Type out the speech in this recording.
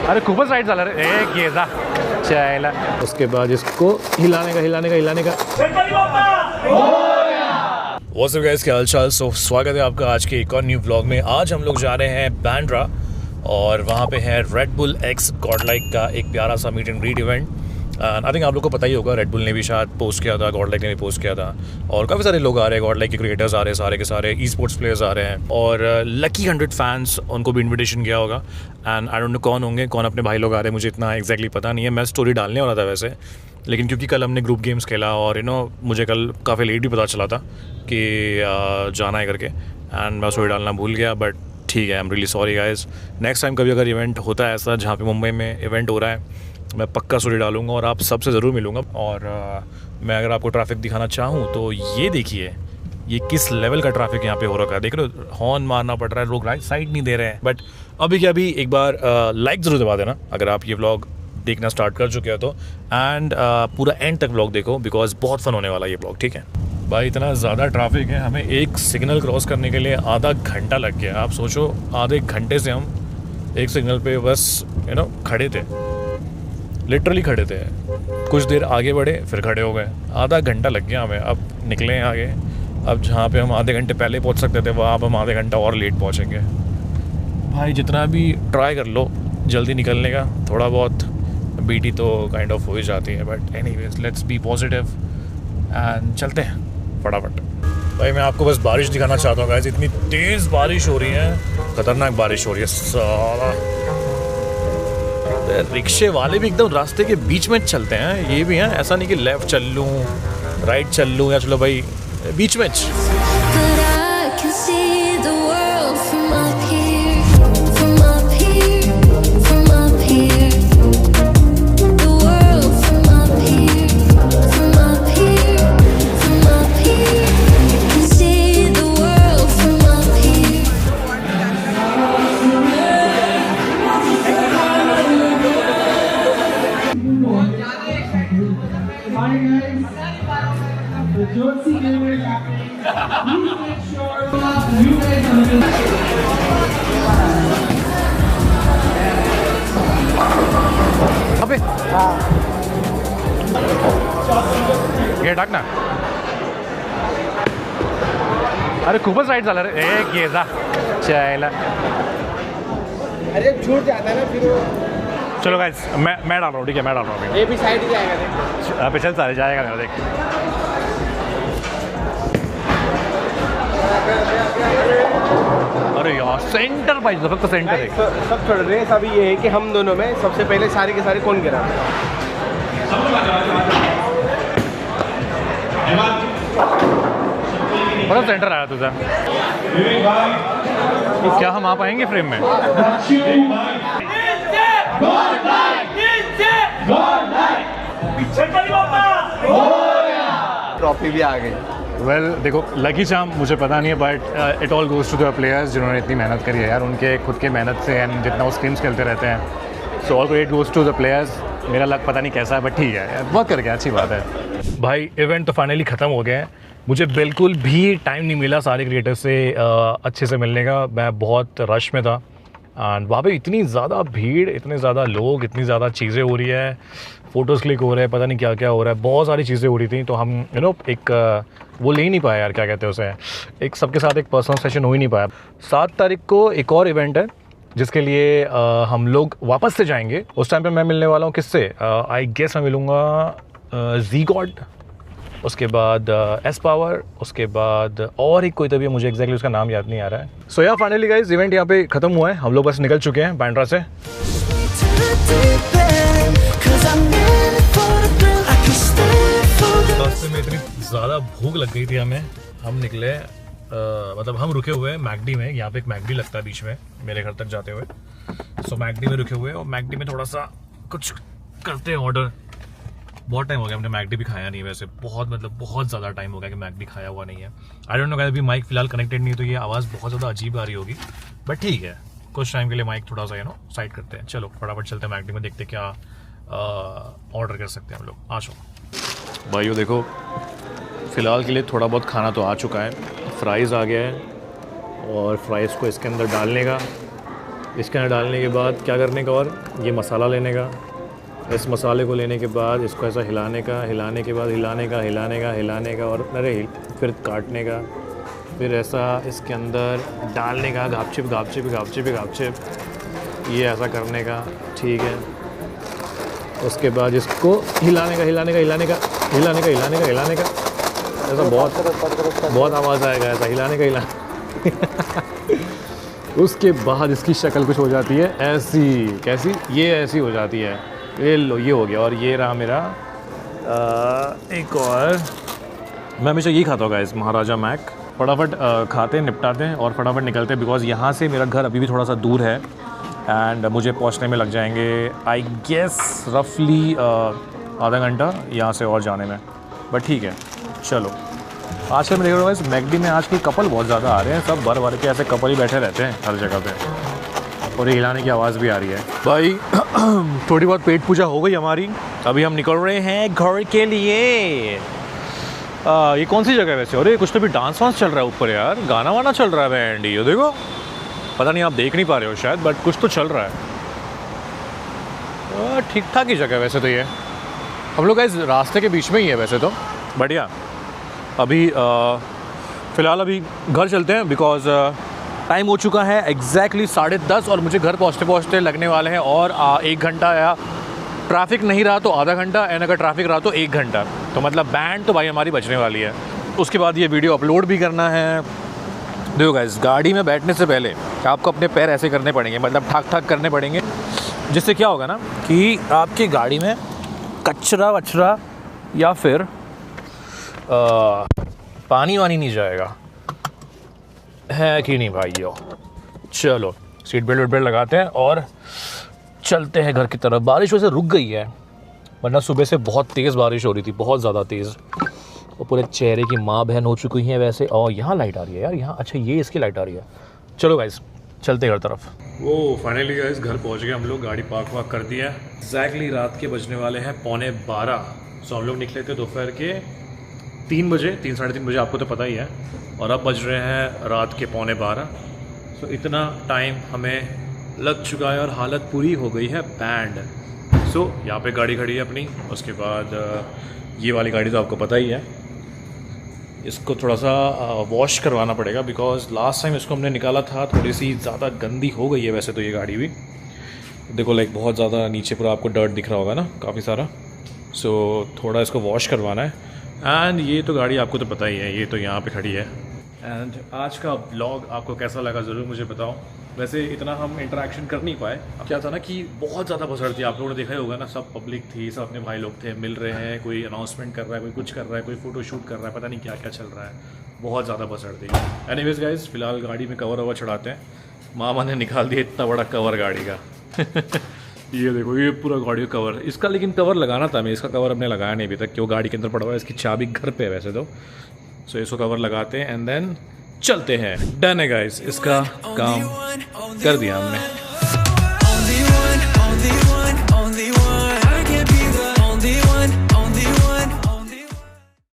अरे खूपच राईट झालं रे, एक ये जा चायला। उसके बाद इसको हिलाने का व्हाट्स अप गाइस, क्या हाल चाल। स्वागत है आपका आज के एक और न्यू व्लॉग में। आज हम लोग जा रहे हैं बांद्रा और वहाँ पे है रेड बुल एक्स गॉडलाइक का एक प्यारा सा meet and greet event. I think आप लोग को पता ही होगा, रेड बुल ने भी शायद पोस्ट किया था, गॉडलाइक ने भी पोस्ट किया था और काफ़ी सारे लोग आ रहे हैं। गॉडलाइक के क्रिएटर्स आ रहे हैं, सारे के सारे ई स्पोर्ट्स प्लेयर्स आ रहे हैं और लकी 100 फैंस, उनको भी इन्विटेशन किया होगा। एंड आई डोंट नो कौन होंगे, कौन अपने भाई लोग आ रहे हैं, मुझे इतना एग्जैक्टली पता नहीं है। मैं स्टोरी डालने वाला था वैसे, लेकिन क्योंकि कल हमने ग्रुप गेम्स खेला और मुझे कल काफ़ी लेट भी पता चला था कि जाना है करके, एंड मैं स्टोरी डालना भूल गया। बट ठीक है, I am really sorry guys. Next time कभी अगर इवेंट होता है ऐसा जहाँ पे मुंबई में इवेंट हो रहा है, मैं पक्का स्टोरी डालूंगा और आप सबसे ज़रूर मिलूंगा। और मैं अगर आपको ट्रैफिक दिखाना चाहूँ तो ये देखिए, ये किस लेवल का ट्रैफिक यहाँ पे हो रखा है। देख रहे हो, हॉर्न मारना पड़ रहा है, लोग राइट साइड नहीं दे रहे हैं। बट अभी क्या, अभी एक बार लाइक ज़रूर दबा देना अगर आप ये व्लॉग देखना स्टार्ट कर चुके हो तो, एंड पूरा एंड तक व्लॉग देखो बिकॉज बहुत फन होने वाला है ये व्लॉग, ठीक है भाई। इतना ज़्यादा ट्रैफिक है, हमें एक सिग्नल क्रॉस करने के लिए आधा घंटा लग गया। आप सोचो, आधे घंटे से हम एक सिग्नल पे बस खड़े थे, लिटरली खड़े थे। कुछ देर आगे बढ़े फिर खड़े हो गए, आधा घंटा लग गया हमें। अब निकले हैं आगे, अब जहाँ पे हम आधे घंटे पहले पहुँच सकते थे वहाँ अब हम आधे घंटा और लेट पहुँचेंगे। भाई जितना भी ट्राई कर लो जल्दी निकलने का, थोड़ा बहुत बीटी तो काइंड ऑफ हो ही जाती है। But anyways, let's be positive and चलते हैं फटाफट। भाई मैं आपको बस बारिश दिखाना चाहता हूँ गाइस, इतनी तेज़ बारिश हो रही है, खतरनाक बारिश हो रही है। साला रिक्शे वाले भी एकदम रास्ते के बीच में चलते हैं, ये भी हैं, ऐसा नहीं कि लेफ़्ट चल लूँ राइट चल लूँ, या चलो भाई बीच में। अबे ये टाक ना, अरे खूपच राईट झालं रे, एक ये जा चायला। अरे छूट जाता है ना फिर वो। चलो गाइस, मैं डाल रहा हूँ, ठीक है, मैं डाल रहा हूँ। ये भी साइड ही जाएगा, देख चल सारे जाएगा मेरा, देख। अरे यार सेंटर पाहिजे, फक्त सेंटर है। सब छोड़ रहे हैं। अभी ये है कि हम दोनों में सबसे पहले सारे के सारे कौन गिरा। बड़ा सेंटर आया तुझा, क्या हम आ पाएंगे फ्रेम में? ट्रॉफी भी आ गई। वेल देखो, लकी चार्म मुझे पता नहीं है, but it all goes to the players जिन्होंने इतनी मेहनत करी है यार, उनके खुद के मेहनत से, एंड जितना वो स्क्रीम्स खेलते रहते हैं। So all credit goes to the players. मेरा लक पता नहीं कैसा है, बट ठीक है, वर्क करके अच्छी बात है। भाई इवेंट तो फाइनली ख़त्म हो गया है, मुझे बिल्कुल भी टाइम नहीं मिला सारे क्रिएटर्स से अच्छे से मिलने का। मैं बहुत रश में था एंड वहाँ पे इतनी ज़्यादा भीड़, इतने ज़्यादा लोग, इतनी ज़्यादा चीज़ें हो रही है, फ़ोटोज़ क्लिक हो रहे हैं, पता नहीं क्या क्या हो रहा है, बहुत सारी चीज़ें हो रही थी। तो हम एक वो ले ही नहीं पाया यार, क्या कहते हैं उसे, एक सबके साथ एक पर्सनल सेशन हो ही नहीं पाया। 7 तारीख को एक और इवेंट है जिसके लिए हम लोग वापस से जाएंगे। उस टाइम पे मैं मिलने वाला हूँ किससे, आई गेस मैं मिलूँगा जी गॉड, उसके बाद एस पावर, उसके बाद और एक कोई तभी, मुझे एग्जैक्टली उसका नाम याद नहीं आ रहा है। सो यार फाइनली गाइस, इवेंट यहाँ पे ख़त्म हुआ है, हम लोग बस निकल चुके हैं बांद्रा से। रास्ते में इतनी ज़्यादा भूख लग गई थी हमें, हम निकले, मतलब हम रुके हुए हैं मैकडी में। यहाँ पे एक मैकडी लगता है बीच में मेरे घर तक जाते हुए। सो मैकडी में रुके हुए हैं और मैकडी में थोड़ा सा कुछ करते हैं ऑर्डर। बहुत टाइम हो गया हमने मैकडी भी खाया नहीं वैसे, बहुत ज़्यादा टाइम हो गया कि मैकडी खाया हुआ नहीं है। आई डोंट नो गाइस, अभी माइक फिलहाल कनेक्टेड नहीं है तो ये आवाज़ बहुत ज़्यादा अजीब आ रही होगी, बट ठीक है, कुछ टाइम के लिए माइक थोड़ा सा साइड करते हैं। चलो फटाफट चलते हैं मैकडी में, देखते क्या ऑर्डर कर सकते हैं हम लोग। आ जाओ भाइयों, देखो फ़िलहाल के लिए थोड़ा बहुत खाना तो आ चुका है, फ्राइज़ आ गया है और फ्राइज़ को इसके अंदर डालने का इसके अंदर डालने के बाद क्या करने का, और ये मसाला लेने का, इस मसाले को लेने के बाद इसको ऐसा हिलाने का, हिलाने के बाद हिलाने का और फिर काटने का, फिर ऐसा इसके अंदर डालने का, घापचिप ये ऐसा करने का, ठीक है। उसके बाद इसको हिलाने का ऐसा बहुत आवाज़ आएगा, ऐसा हिलाने का उसके बाद इसकी शक्ल कुछ हो जाती है ऐसी, कैसी, ये ऐसी हो जाती है। ये लो, ये हो गया। और ये रहा मेरा एक और, मैं हमेशा यही खाता होगा इस महाराजा मैक। फटाफट खाते हैं, निपटाते हैं और फटाफट निकलते हैं, बिकॉज़ यहाँ से मेरा घर अभी भी थोड़ा सा दूर है एंड मुझे पहुँचने में लग जाएंगे आई गेस रफली आधा घंटा यहाँ से और जाने में, बट ठीक है चलो। आजकल मैं देख रहा हूँ इस मैकडी में आजकल कपल बहुत ज़्यादा आ रहे हैं, सब भर के ऐसे कपल ही बैठे रहते हैं हर जगह पे, और ये हिलाने की आवाज़ भी आ रही है। भाई थोड़ी बहुत पेट पूजा हो गई हमारी, अभी हम निकल रहे हैं घर के लिए। ये कौन सी जगह है वैसे? अरे कुछ तो भी डांस वांस चल रहा है ऊपर यार, गाना वाना चल रहा है बैंड, ये देखो, पता नहीं आप देख नहीं पा रहे हो शायद, बट कुछ तो चल रहा है। ठीक ठाक ही जगह वैसे तो ये, हम लोग इस रास्ते के बीच में ही है वैसे तो, बढ़िया। अभी फ़िलहाल अभी घर चलते हैं, बिकॉज़ टाइम हो चुका है एग्जैक्टली 10:30 और मुझे घर पहुँचते लगने वाले हैं और 1 घंटा, या ट्रैफिक नहीं रहा तो आधा घंटा, एंड अगर ट्रैफिक रहा तो 1 घंटा, तो मतलब बैंड तो भाई हमारी बचने वाली है। उसके बाद ये वीडियो अपलोड भी करना है। देखो गाइस, गाड़ी में बैठने से पहले आपको अपने पैर ऐसे करने पड़ेंगे, मतलब ठाक ठाक करने पड़ेंगे, जिससे क्या होगा ना कि आपकी गाड़ी में कचरा वचरा या फिर पानी वानी नहीं जाएगा, है कि नहीं भाइयों। चलो सीट बेल्ट लगाते हैं और चलते हैं घर की तरफ। बारिश वैसे रुक गई है, वरना सुबह से बहुत तेज़ बारिश हो रही थी, बहुत ज़्यादा तेज़, और पूरे चेहरे की माँ बहन हो चुकी हैं वैसे। और यहाँ लाइट आ रही है यार, यहाँ, अच्छा ये इसकी लाइट आ रही है। चलो गाइस चलते घर तरफ। वो फाइनली गाइस घर पहुँच गए हम लोग, गाड़ी पार्क वार्क कर दिया। एग्जैक्टली रात के बजने वाले हैं 11:15। सो हम लोग निकले थे दोपहर के 3 बजे, 3 साढ़े 3 बजे, आपको तो पता ही है, और अब बज रहे हैं रात के 11:15। सो इतना टाइम हमें लग चुका है और हालत पूरी हो गई है बैंड। सो यहाँ पे गाड़ी खड़ी है अपनी, उसके बाद ये वाली गाड़ी तो आपको पता ही है, इसको थोड़ा सा वॉश करवाना पड़ेगा, बिकॉज़ लास्ट टाइम इसको हमने निकाला था, थोड़ी सी ज़्यादा गंदी हो गई है वैसे तो ये गाड़ी भी। देखो लाइक बहुत ज़्यादा नीचे पूरा आपको डर्ट दिख रहा होगा ना, काफ़ी सारा। सो थोड़ा इसको वॉश करवाना है। एंड ये तो गाड़ी आपको तो पता ही है, ये तो यहाँ पे खड़ी है। एंड आज का ब्लॉग आपको कैसा लगा ज़रूर मुझे बताओ। वैसे इतना हम इंटरेक्शन कर नहीं पाए, क्या था ना कि बहुत ज़्यादा भसड़ थी, आप लोगों ने देखा ही होगा ना, सब पब्लिक थी, सब अपने भाई लोग थे, मिल रहे हैं, कोई अनाउंसमेंट कर रहा है, कोई कुछ कर रहा है, कोई फ़ोटो शूट कर रहा है, पता नहीं क्या क्या चल रहा है, बहुत ज़्यादा भसड़ थी। एनीवेज गाइस, फ़िलहाल गाड़ी में कवर ववर चढ़ाते हैं। मामा ने निकाल दिया इतना बड़ा कवर गाड़ी का ये देखो, ये पूरा गाड़ी का कवर, इसका लेकिन कवर लगाना था, मैं इसका कवर हमने लगाया नहीं अभी तक, क्यों गाड़ी के अंदर पड़ा हुआ है, इसकी चाबी घर पे है वैसे तो। सो इसको कवर लगाते हैं एंड देन चलते हैं। डन है गाइस, इसका काम कर दिया हमने।